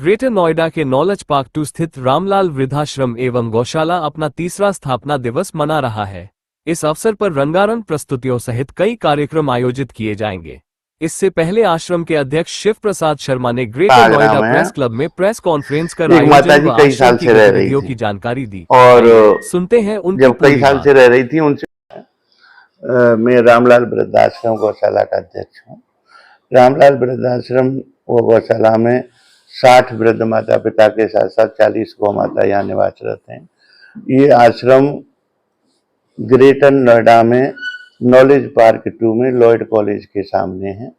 Greater Noida के knowledge park 2 स्थित रामलाल वृद्धाश्रम एवं गौशाला अपना तीसरा स्थापना दिवस मना रहा है। इस अवसर पर रंगारंग प्रस्तुतियों सहित कई कार्यक्रम आयोजित किए जाएंगे। इससे पहले आश्रम के अध्यक्ष शिव प्रसाद शर्मा ने ग्रेटर नोएडा प्रेस क्लब में प्रेस कॉन्फ्रेंस कर आयोजन व आश्रम की गतिविधियों की जानकारी दी और सुनते हैं उनकी जब कई साल से रह रही थी उनसे मैं रामलाल वृद्धाश्रम गौशाला का अध्यक्ष हूँ। रामलाल वृद्धाश्रम व गौशाला में 60 वृद्ध माता पिता के साथ साथ 40 गौ माता यहाँ निवासरत हैं। ये आश्रम ग्रेटर नोएडा में नॉलेज पार्क 2 में लॉयड कॉलेज के सामने है।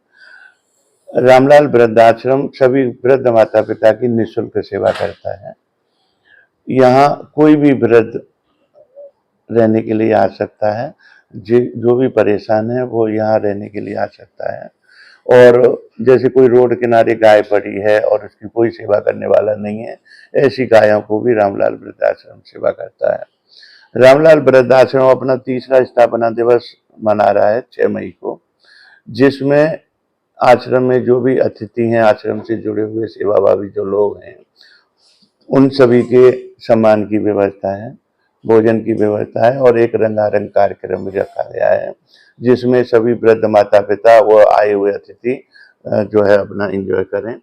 रामलाल वृद्धाश्रम सभी वृद्ध माता पिता की निःशुल्क सेवा करता है। यहाँ कोई भी वृद्ध रहने के लिए आ सकता है। जो भी परेशान है वो यहाँ रहने के लिए आ सकता है। और जैसे कोई रोड किनारे गाय पड़ी है और उसकी कोई सेवा करने वाला नहीं है, ऐसी गायों को भी रामलाल वृद्धाश्रम सेवा करता है। रामलाल वृद्धाश्रम अपना तीसरा स्थापना दिवस मना रहा है 6 मई को, जिसमें आश्रम में जो भी अतिथि हैं, आश्रम से जुड़े हुए सेवाभावी जो लोग हैं, उन सभी के सम्मान की व्यवस्था है, भोजन की व्यवस्था है और एक रंगारंग कार्यक्रम भी रखा गया है, जिसमें सभी वृद्ध माता पिता व आए हुए अतिथि जो है अपना एंजॉय करें।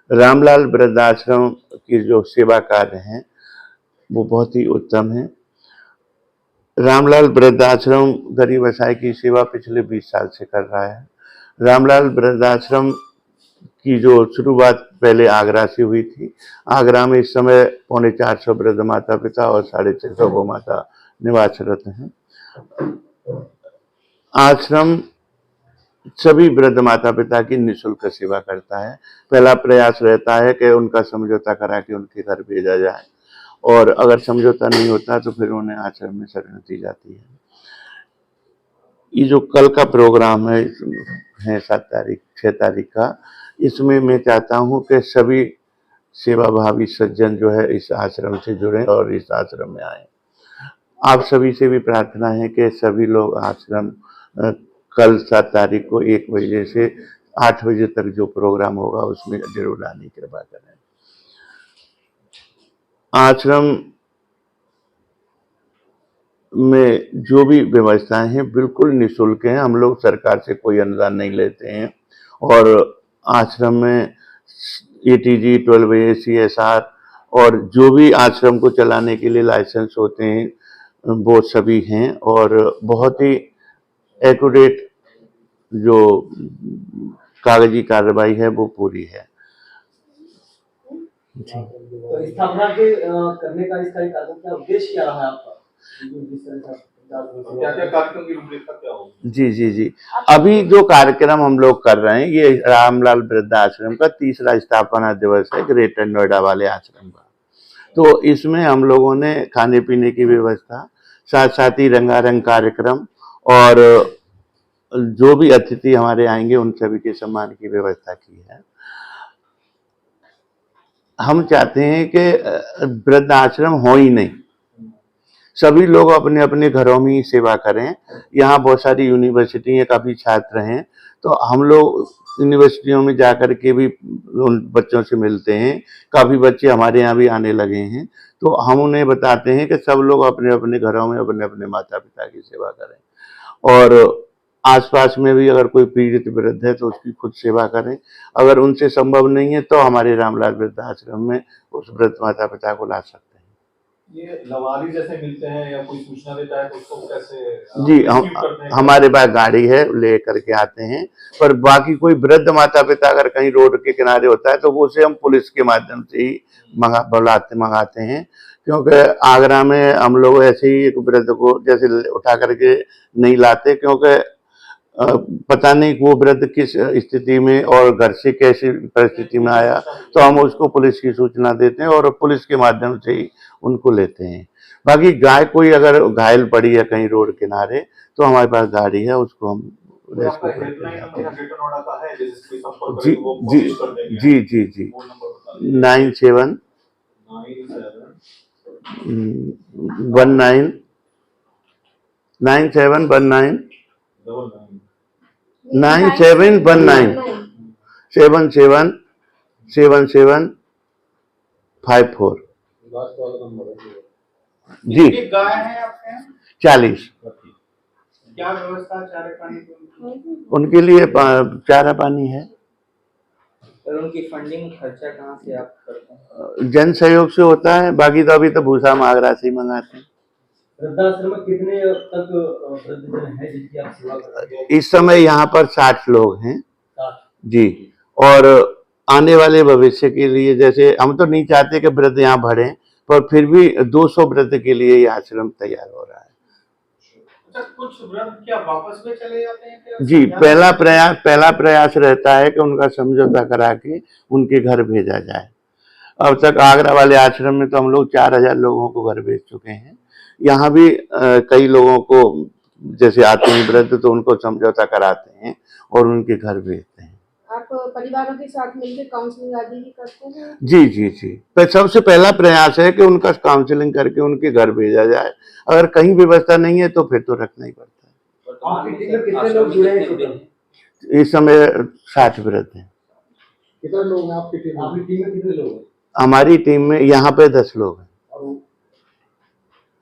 रामलाल वृद्धाश्रम की जो सेवा कार्य हैं वो बहुत ही उत्तम है। रामलाल वृद्धाश्रम गरीब असहाय की सेवा पिछले 20 साल से कर रहा है। रामलाल वृद्धाश्रम की जो शुरुआत पहले आगरा से हुई थी। आगरा में इस समय 450 वृद्ध माता पिता और 650 गौ माता निवासरत हैं। आश्रम सभी वृद्ध माता पिता की निःशुल्क सेवा करता है। पहला प्रयास रहता है कि उनका समझौता करा के उनके घर भेजा जाए और अगर समझौता नहीं होता तो फिर उन्हें आश्रम में शरण दी जाती है। ये जो कल का प्रोग्राम है 6 तारीख का, इसमें मैं चाहता हूँ कि सभी सेवाभावी सज्जन जो है इस आश्रम से जुड़ें और इस आश्रम में आए। आप सभी से भी प्रार्थना है कि सभी लोग आश्रम कल 7 तारीख को 1 बजे से 8 बजे तक जो प्रोग्राम होगा उसमें जरूर आने की कृपा करें। आश्रम में जो भी व्यवस्थाएं हैं बिल्कुल निःशुल्क हैं। हम लोग सरकार से कोई अनुदान नहीं लेते हैं और आश्रम में ATG 12A CSR और जो भी आश्रम को चलाने के लिए लाइसेंस होते हैं वो सभी हैं और बहुत ही एक्यूरेट जो कागजी कार्रवाई है वो पूरी है। तो स्थापना के करने का इसका क्या उद्देश्य क्या रहा है आपका? क्या कार्यक्रम की रूपरेखा क्या होगी? जी। अभी जो कार्यक्रम हम लोग कर रहे हैं ये रामलाल वृद्धाश्रम का तीसरा स्थापना दिवस है ग्रेटर नोएडा वाले आश्रम का। तो इसमें हम लोगों ने खाने पीने की व्यवस्था, साथ साथ ही रंगारंग कार्यक्रम और जो भी अतिथि हमारे आएंगे उन सभी के सम्मान की व्यवस्था की है। हम चाहते हैं कि वृद्धाश्रम हो ही नहीं, सभी लोग अपने अपने घरों में ही सेवा करें। यहाँ बहुत सारी यूनिवर्सिटी का भी छात्र हैं, तो हम लोग यूनिवर्सिटियों में जाकर के भी उन बच्चों से मिलते हैं। काफ़ी बच्चे हमारे यहाँ भी आने लगे हैं, तो हम उन्हें बताते हैं कि सब लोग अपने अपने घरों में अपने अपने माता पिता की सेवा करें और आसपास में भी अगर कोई पीड़ित वृद्ध है तो उसकी खुद सेवा करें। अगर उनसे संभव नहीं है तो हमारे रामलाल वृद्धाश्रम में उस वृद्ध माता पिता को ला सकते हैं। ये लवारी जैसे मिलते हैं या कोई सूचना देता है तो उसको कैसे? जी, हमारे पास गाड़ी है, ले करके आते हैं। पर बाकी कोई वृद्ध माता पिता अगर कहीं रोड के किनारे होता है तो वो उसे हम पुलिस के माध्यम से ही मंगाते हैं, क्योंकि आगरा में हम लोग ऐसे ही एक वृद्ध को जैसे उठा करके नहीं लाते, क्योंकि पता नहीं वो वृद्ध किस स्थिति में और घर से कैसी परिस्थिति में आया, तो हम उसको पुलिस की सूचना देते हैं और पुलिस के माध्यम से ही उनको लेते हैं। बाकी गाय कोई अगर घायल पड़ी है कहीं रोड किनारे तो हमारे पास गाड़ी है, उसको हम रेस्क्यू करते हैं। जी 97 19 9719 9719 77 77 54 लास्ट वाला नंबर है। जी। कितनी गाय है आपके यहाँ? 40। क्या व्यवस्था है चारे पानी की? उनके लिए चारा पानी है। और उनकी फंडिंग खर्चा कहाँ से आप करते हैं? जन सहयोग से होता है, बाकी तो अभी तो भूसा मागरा से ही मंगाते हैं। वृद्धाश्रम में कितने तक वृद्धजन है जिनकी आप सेवा कर रहे हैं? इस समय यहाँ पर 60 लोग हैं 60। जी। और आने वाले भविष्य के लिए, जैसे हम तो नहीं चाहते कि वृद्ध यहाँ बढ़े, पर फिर भी 200 वृद्ध के लिए ये आश्रम तैयार हो रहा है। अच्छा, कुछ वृद्ध क्या वापस में चले जाते हैं क्या? जी, पहला प्रयास रहता है कि उनका समझौता करा के उनके घर भेजा जाए। अब तक आगरा वाले आश्रम में तो हम लोग 4000 लोगों को घर भेज चुके हैं। यहाँ भी कई लोगों को जैसे आते हैं वृद्ध तो उनको समझौता कराते हैं और उनके घर भेजते हैं। आप परिवारों के साथ मिलकर काउंसलिंग आदि भी करते हैं? जी जी जी। पर सबसे पहला प्रयास है कि उनका काउंसलिंग करके उनके घर भेजा जाए। अगर कहीं व्यवस्था नहीं है तो फिर तो रखना ही पड़ता है। आपकी टीम में कितने लोग जुड़े हैं टोटल? इस समय 60 वृद्ध हैं। कितने लोग हैं आपकी टीम में? आपकी टीम में कितने लोग हैं? हमारी टीम में यहाँ पे 10 लोग हैं। और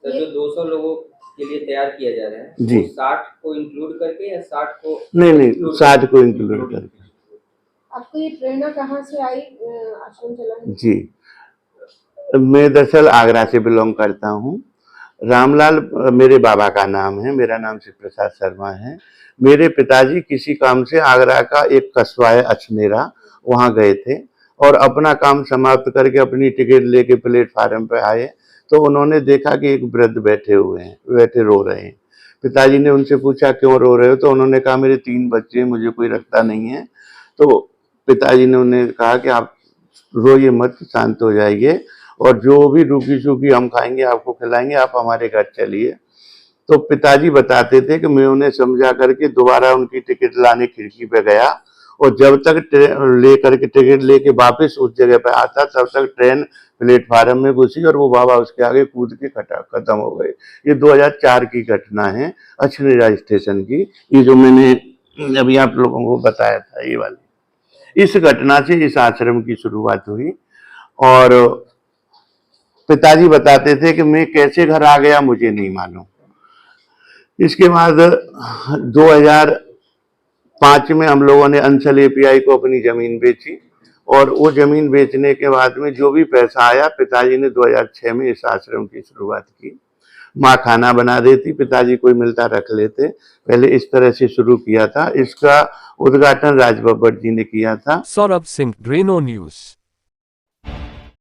सर, जो 200 लोगों के लिए तैयार किया जा रहा है, जी। वो 60 को इंक्लूड करके या 60 को? नहीं, 60 को इंक्लूड करके। आपको ये प्रेरणा कहाँ से आई आश्रम चलाने? जी, मैं दरअसल आगरा से बिलोंग करता हूँ। रामलाल मेरे बाबा का नाम है, मेरा नाम शिव प्रसाद शर्मा है। मेरे पिताजी किसी काम से आगरा का एक कस्बा है अछनेरा, वहाँ गए थे और अपना काम समाप्त करके अपनी टिकट लेके प्लेटफार्म पे आए तो उन्होंने देखा कि एक वृद्ध बैठे रो रहे हैं। पिताजी ने उनसे पूछा क्यों रो रहे हो, तो उन्होंने कहा मेरे 3 बच्चे हैं, मुझे कोई रखता नहीं है। तो पिताजी ने उन्हें कहा कि आप रोइए मत, शांत हो जाइए और जो भी रूखी सूखी हम खाएंगे आपको खिलाएंगे, आप हमारे घर चलिए। तो पिताजी बताते थे कि मैं उन्हें समझा करके दोबारा उनकी टिकट लाने खिड़की पे गया और जब तक टिकट लेके वापस उस जगह पे आता तब तक ट्रेन प्लेटफार्म में घुसी और वो बाबा उसके आगे कूद के खत्म हो गए। ये 2004 की घटना है, अछनेरा स्टेशन की। ये जो मैंने अभी आप लोगों को बताया था, ये वाली इस घटना से इस आश्रम की शुरुआत हुई। और पिताजी बताते थे कि मैं कैसे घर आ गया मुझे नहीं मालूम। इसके बाद 2005 में हम लोगों ने अंचल एपीआई को अपनी जमीन बेची और वो जमीन बेचने के बाद में जो भी पैसा आया पिताजी ने 2006 में इस आश्रम की शुरुआत की। माँ खाना बना देती, पिताजी कोई मिलता रख लेते। पहले इस तरह से शुरू किया था। इसका उद्घाटन राज बब्बर जी ने किया था। सौरभ सिंह, ग्रेनो न्यूज।